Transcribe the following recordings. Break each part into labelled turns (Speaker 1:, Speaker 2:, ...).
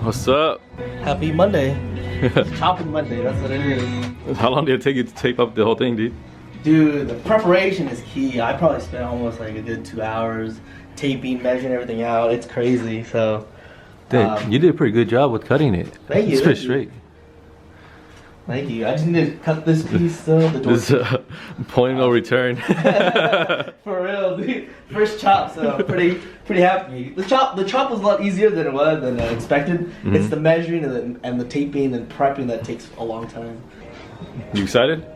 Speaker 1: What's up?
Speaker 2: Happy Monday. Chopping Monday, that's what it is.
Speaker 1: How long did it take you to tape up the whole thing, dude?
Speaker 2: Dude, the preparation is key. I probably spent almost like a good 2 hours taping, measuring everything out. It's crazy, so.
Speaker 1: Dude, you did a pretty good job with cutting it.
Speaker 2: Thank you.
Speaker 1: It's pretty straight.
Speaker 2: Thank you. I just need to cut this piece still.
Speaker 1: This is point of no return.
Speaker 2: For real, dude. First chop, so pretty happy. The chop was a lot easier than it was than expected. It's the measuring and the taping and prepping that takes a long time.
Speaker 1: You excited?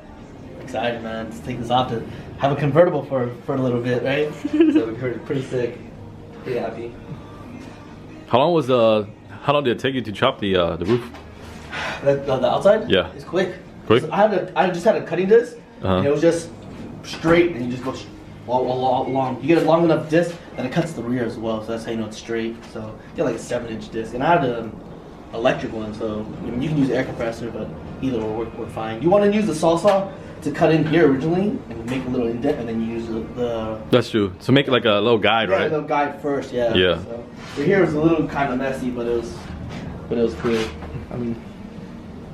Speaker 2: Excited, man. Let's take this off to have a convertible for a little bit, right? So we're pretty sick. Pretty happy.
Speaker 1: How long did it take you to chop the roof?
Speaker 2: The outside?
Speaker 1: Yeah.
Speaker 2: It's quick.
Speaker 1: Quick?
Speaker 2: So I just had a cutting disc, and it was just straight, and you just go long. You get a long enough disc, and it cuts the rear as well, so that's how you know it's straight. So you get like a 7-inch disc, and I had an electric one, so you can use air compressor, but either will work fine. You want to use the saw to cut in here originally, and make a little indent, and then you use the... That's
Speaker 1: true. So make it like a little guide, right?
Speaker 2: Yeah, a little guide first, yeah.
Speaker 1: Yeah.
Speaker 2: So here was a little kind of messy, but it was cool. I mean,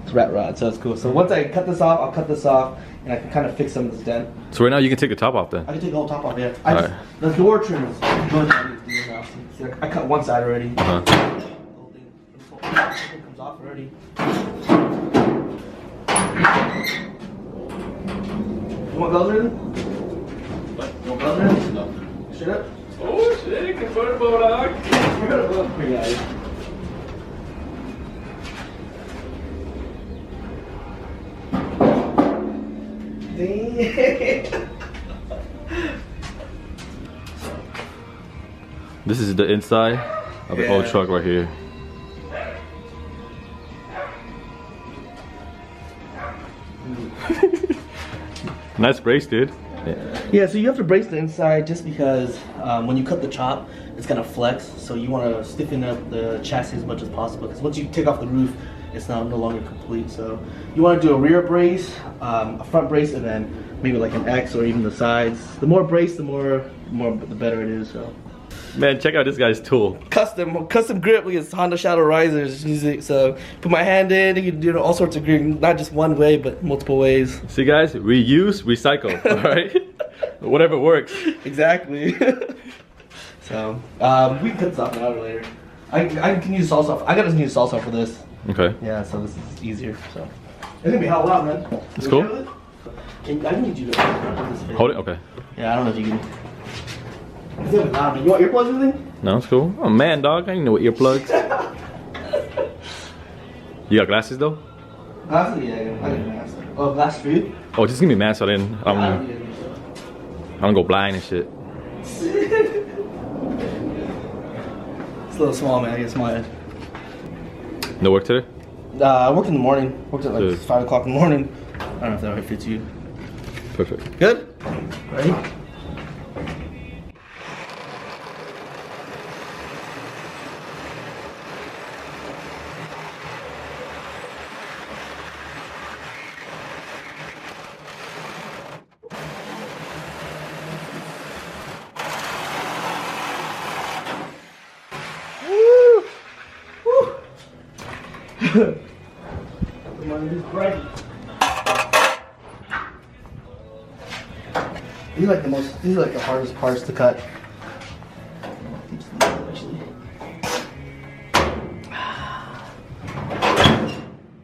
Speaker 2: it's rat rod, so it's cool. So once I cut this off, I'll cut this off, and I can kind of fix some of this dent.
Speaker 1: So right now you can take the top off then?
Speaker 2: I can take the whole top off, yeah. The door trim is good. See, I cut one side already. The whole thing comes off already. You want gloves already? What? You want gloves already? No. Straight up?
Speaker 1: Oh shit, convertible dog.
Speaker 2: Convertible, yeah.
Speaker 1: This is the inside of the old truck right here. Nice brace, dude.
Speaker 2: Yeah, so you have to brace the inside just because when you cut the chop, it's gonna flex. So you want to stiffen up the chassis as much as possible because once you take off the roof, it's no longer complete. So you want to do a rear brace, a front brace, and then maybe like an X or even the sides. The more brace, the better it is. So.
Speaker 1: Man, check out this guy's tool.
Speaker 2: Custom grip with his Honda Shadow Risers. So put my hand in, you can do all sorts of grip, not just one way, but multiple ways.
Speaker 1: See guys, reuse, recycle, alright? Whatever works.
Speaker 2: Exactly. So, we can cut this off now or later. I can use salsa. I gotta use salsa for this. Okay. Yeah, so this is easier. So it's gonna be hell out, man.
Speaker 1: It's cool.
Speaker 2: I need you to put this.
Speaker 1: Hold it. Okay.
Speaker 2: Yeah, I don't know if you can. It's gonna be loud, man. You want earplugs or anything?
Speaker 1: No, it's cool. Oh man, dog. I didn't know what earplugs. You got glasses though?
Speaker 2: Glasses? Yeah, I got glasses. Oh, glasses for you?
Speaker 1: Oh, just give me a mask so I don't go blind and shit.
Speaker 2: It's a little small, man. I get small head.
Speaker 1: No work today?
Speaker 2: I worked in the morning. Worked at like 5 o'clock in the morning. I don't know if that fits you.
Speaker 1: Perfect.
Speaker 2: Good? Ready? These are like the hardest parts to cut.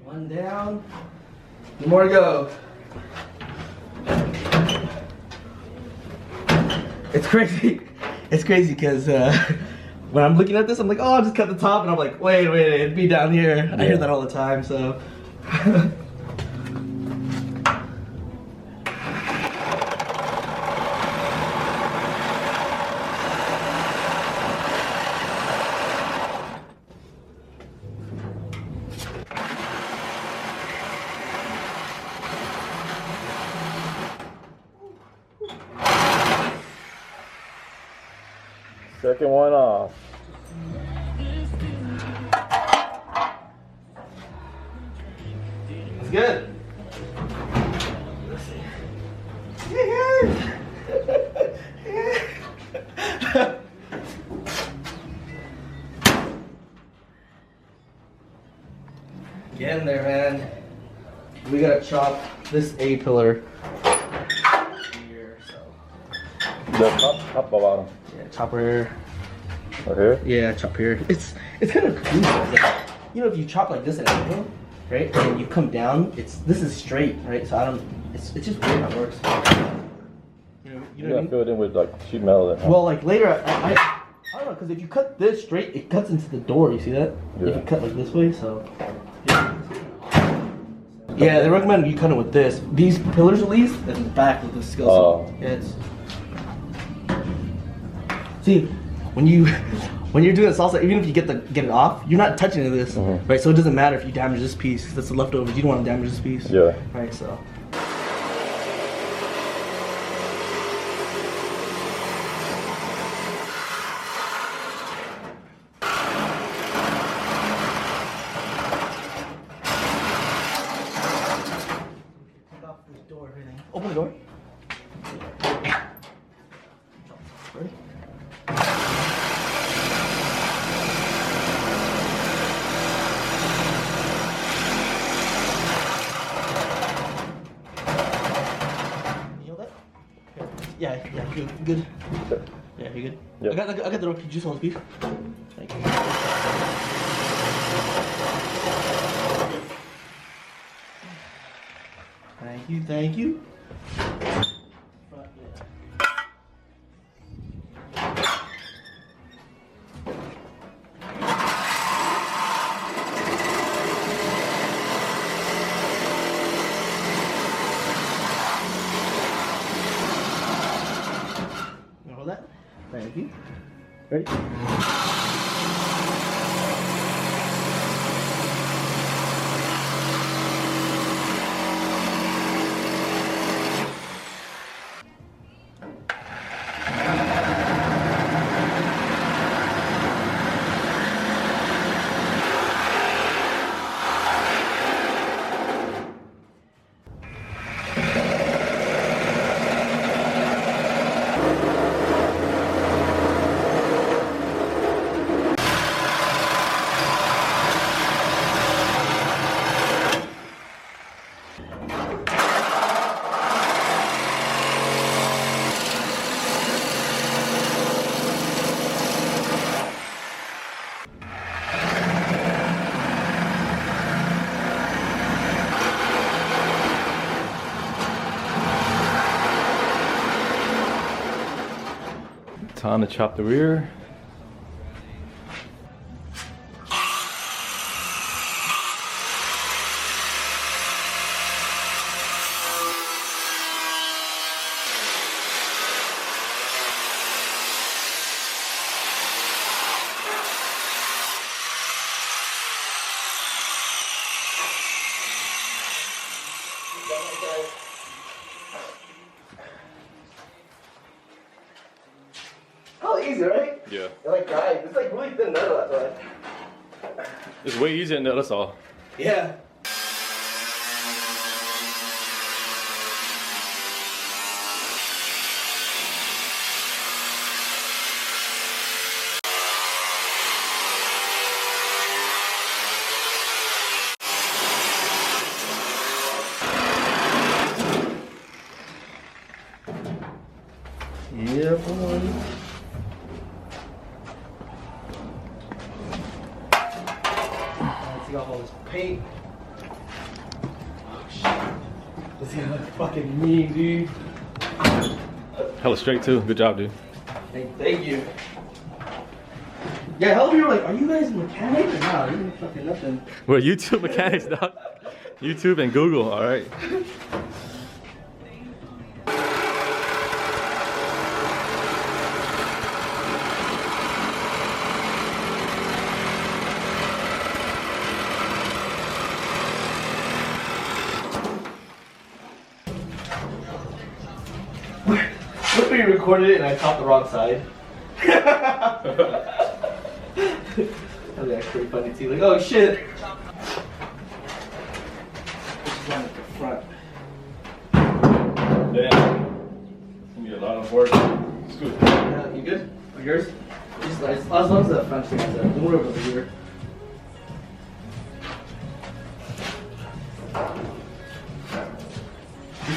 Speaker 2: One down. One more to go. It's crazy. It's crazy because when I'm looking at this, I'm like, oh, I'll just cut the top, and I'm like, wait, it'd be down here. Yeah. I hear that all the time, so.
Speaker 1: Second one off.
Speaker 2: It's good. Let's see. Get in there, man. We gotta chop this A pillar here, so.
Speaker 1: The top or bottom?
Speaker 2: Yeah, chop here.
Speaker 1: Right here?
Speaker 2: Yeah, chop here. It's kind of cool. Like, you know, if you chop like this at an angle, right, and you come down, this is straight, right? So I don't. It's just weird how it works. You know what I mean?
Speaker 1: Fill it in with like sheet metal. Then, huh?
Speaker 2: Well, like later, I don't know, because if you cut this straight, it cuts into the door. You see that?
Speaker 1: Yeah.
Speaker 2: If you cut like this way, so. Yeah, they recommend you cut it with this. These pillars at least, and the back with the skill.
Speaker 1: Oh.
Speaker 2: Yeah, it's. See, when you're doing salsa, even if you get it off, you're not touching this, right? So it doesn't matter if you damage this piece, because that's the leftovers. You don't want to damage this piece.
Speaker 1: Yeah.
Speaker 2: Right, so. Open the door. Ready? You know that? Yeah, good.
Speaker 1: Okay.
Speaker 2: Yeah, you good?
Speaker 1: Yeah.
Speaker 2: I got the door. Could you just hold this piece? Thank you. Thank you. You hold that? Thank you. Ready?
Speaker 1: Time to chop the rear.
Speaker 2: Oh, easy, right?
Speaker 1: Yeah.
Speaker 2: You're like, guys, it's like really thin metal, that's why.
Speaker 1: It's way easier than that, that's all.
Speaker 2: Yeah. Yeah, boy. Let's take off all this paint. Oh shit. This is gonna look fucking mean, dude.
Speaker 1: Hella straight too. Good job, dude.
Speaker 2: Thank you. Yeah, hell, you're like, are you guys mechanics or not? You're fucking nothing.
Speaker 1: We're YouTube mechanics, dog. YouTube and Google, alright.
Speaker 2: What if we recorded it and I chopped the wrong side? That'd be actually funny too. Like, oh shit. This is on the front.
Speaker 1: Damn. It's gonna be a lot of work. It's good.
Speaker 2: Yeah, you good? Oh, yours? Just nice. As long as the front thing is there. Don't worry about the rear.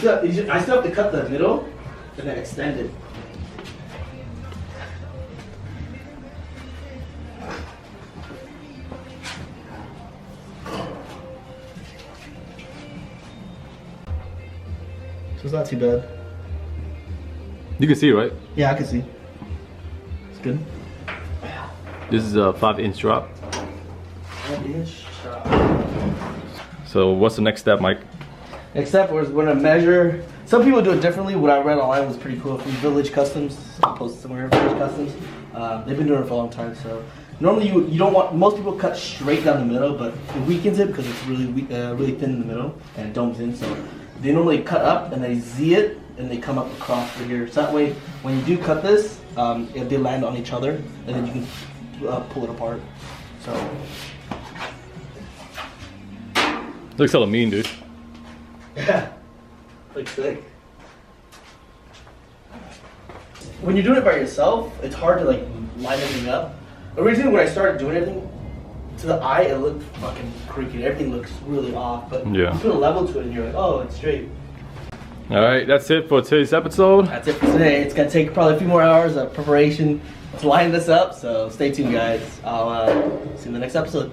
Speaker 2: I still have to cut the middle and then extend it. So it's not too bad.
Speaker 1: You can see, right?
Speaker 2: Yeah, I can see. It's good.
Speaker 1: This is a 5-inch drop.
Speaker 2: 5-inch drop.
Speaker 1: So what's the next step, Mike?
Speaker 2: Next step was we're gonna measure. Some people do it differently. What I read online was pretty cool from Village Customs. I'll post it somewhere. Village Customs. They've been doing it for a long time. So normally you don't want. Most people cut straight down the middle, but it weakens it because it's really really thin in the middle and it domes in. So they normally cut up and they Z it and they come up across for here. So that way, when you do cut this, they land on each other and then you can pull it apart. So
Speaker 1: Looks hella mean, dude.
Speaker 2: yeah, looks sick. When you're doing it by yourself, it's hard to like line everything up. Originally, when I started doing everything, to the eye, it looked fucking crooked. Everything looks really off. But
Speaker 1: Yeah.
Speaker 2: you put a level to it, and you're like, oh, it's straight.
Speaker 1: All right, that's it for today's episode.
Speaker 2: That's it for today. It's gonna take probably a few more hours of preparation to line this up. So stay tuned, guys. I'll see you in the next episode.